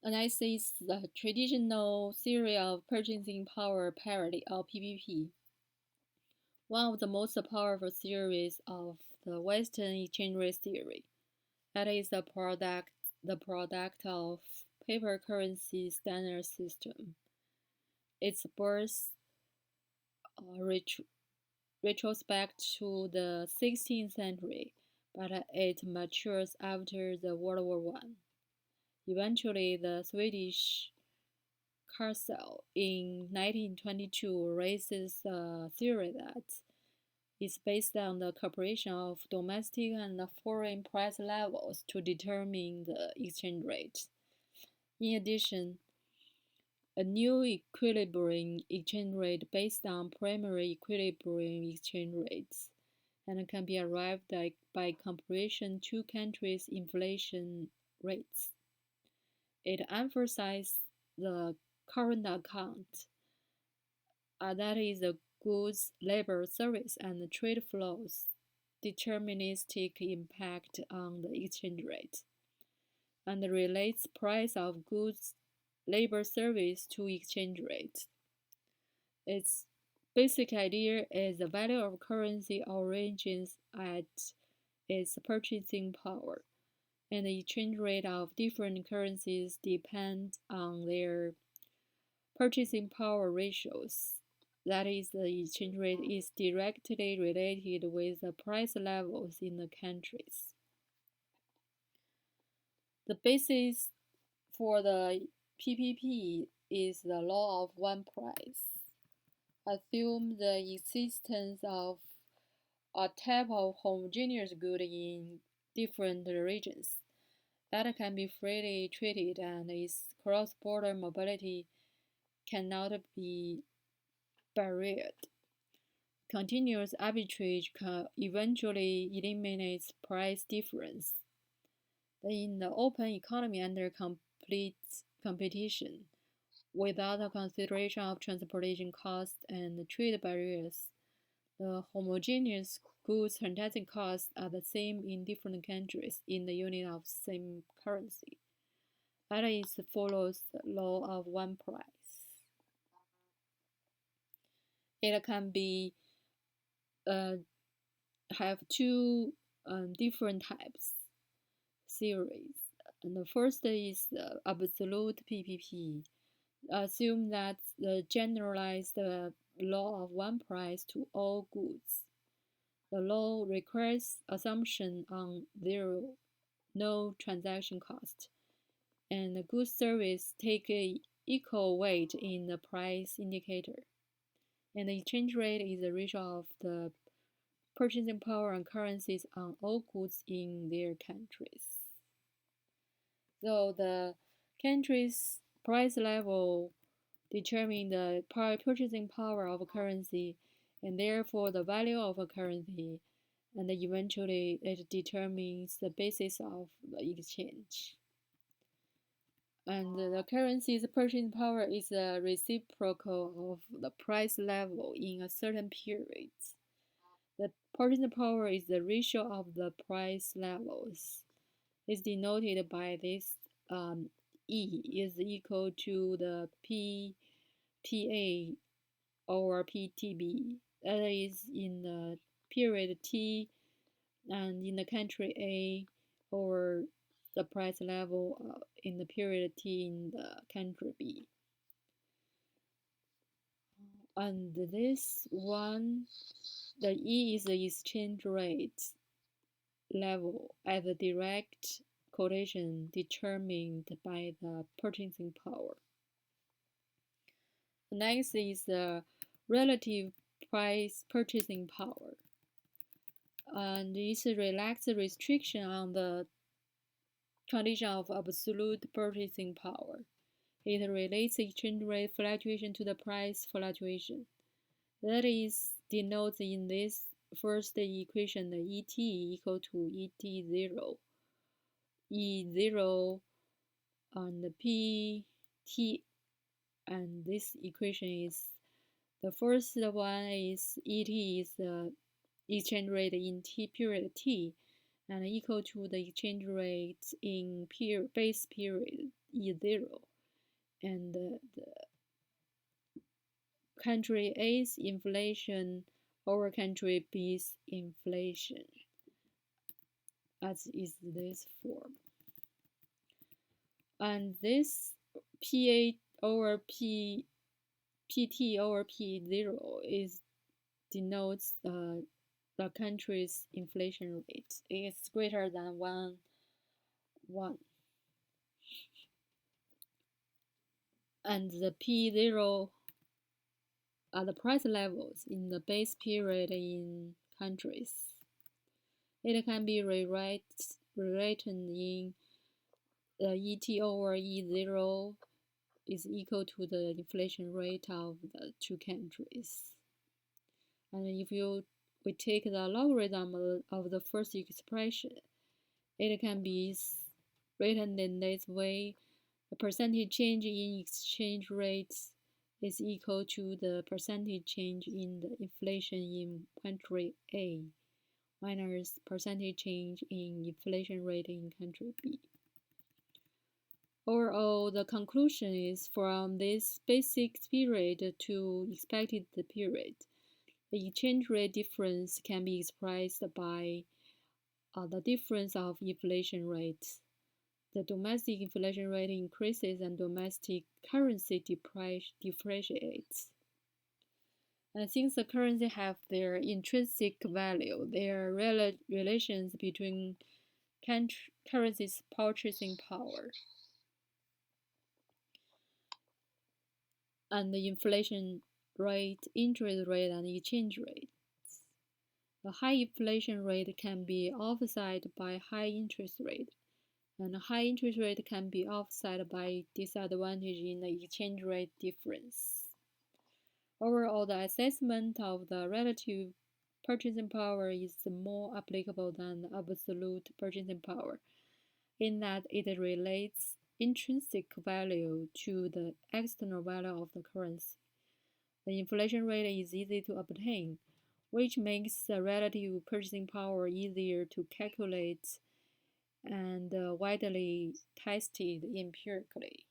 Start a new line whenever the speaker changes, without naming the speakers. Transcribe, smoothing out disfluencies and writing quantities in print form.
And next is the traditional theory of purchasing power parity, or PPP. One of the most powerful theories of the Western exchange rate theory. That is the product of paper currency standard system. Its birth retrospect to the 16th century, but it matures after the World War One. Eventually, the Swedish Carcel in 1922 raises a theory that is based on the comparison of domestic and foreign price levels to determine the exchange rate. In addition, a new equilibrium exchange rate based on primary equilibrium exchange rates and can be arrived at by comparison two countries' inflation rates. It emphasizes the current account, that is, the goods, labor, service, and trade flows, deterministic impact on the exchange rate, and relates price of goods, labor, service to exchange rate. Its basic idea is the value of currency origins at its purchasing power, and the exchange rate of different currencies depend on their purchasing power ratios. That is, the exchange rate is directly related with the price levels in the countries. The basis for the PPP is the law of one price. Assume the existence of a type of homogeneous good in different regions that can be freely traded, and its cross-border mobility cannot be barred. Continuous arbitrage eventually eliminates price difference. In the open economy under complete competition, without a consideration of transportation costs and trade barriers, the homogeneous goods transaction costs are the same in different countries in the unit of same currency. That is, follows the law of one price. It can be have two different types series. And the first is the absolute PPP. Assume that the generalized law of one price to all goods. The law requires assumption on zero, no transaction cost, and the goods service take equal weight in the price indicator. And the exchange rate is the ratio of the purchasing power and currencies on all goods in their countries. So the country's price level determine the purchasing power of a currency and therefore the value of a currency, and eventually it determines the basis of the exchange. And the currency's purchasing power is the reciprocal of the price level in a certain period. The purchasing power is the ratio of the price levels. It's denoted by this E is equal to the PTA or PTB. That is in the period T and in the country A, or the price level in the period T in the country B. And this one, the E is the exchange rate level at the direct quotation determined by the purchasing power. Next is the relative price purchasing power. And this relaxed restriction on the condition of absolute purchasing power. It relates exchange rate fluctuation to the price fluctuation. That is denoted in this first equation, the ET equal to ET0. E0 and the PT, and this equation is the first one is ET is the exchange rate in T period T, and equal to the exchange rate in base period E0, and the country A's inflation over country B's inflation, as is this form. And this PA over PT over P0 is denotes the country's inflation rate is greater than 1. And the P0 are the price levels in the base period in countries. It can be rewritten in ET over E0 is equal to the inflation rate of the two countries. And if we take the logarithm of the first expression, it can be written in this way. The percentage change in exchange rates is equal to the percentage change in the inflation in country A minus percentage change in inflation rate in country B. Overall, the conclusion is from this basic period to expected period, the exchange rate difference can be expressed by the difference of inflation rates. The domestic inflation rate increases and domestic currency depreciates. And since the currency have their intrinsic value, there are relations between currency's purchasing power and the inflation rate, interest rate, and exchange rates. The high inflation rate can be offset by high interest rate, and high interest rate can be offset by disadvantage in the exchange rate difference. Overall, the assessment of the relative purchasing power is more applicable than absolute purchasing power, in that it relates intrinsic value to the external value of the currency. The inflation rate is easy to obtain, which makes the relative purchasing power easier to calculate and widely tested empirically.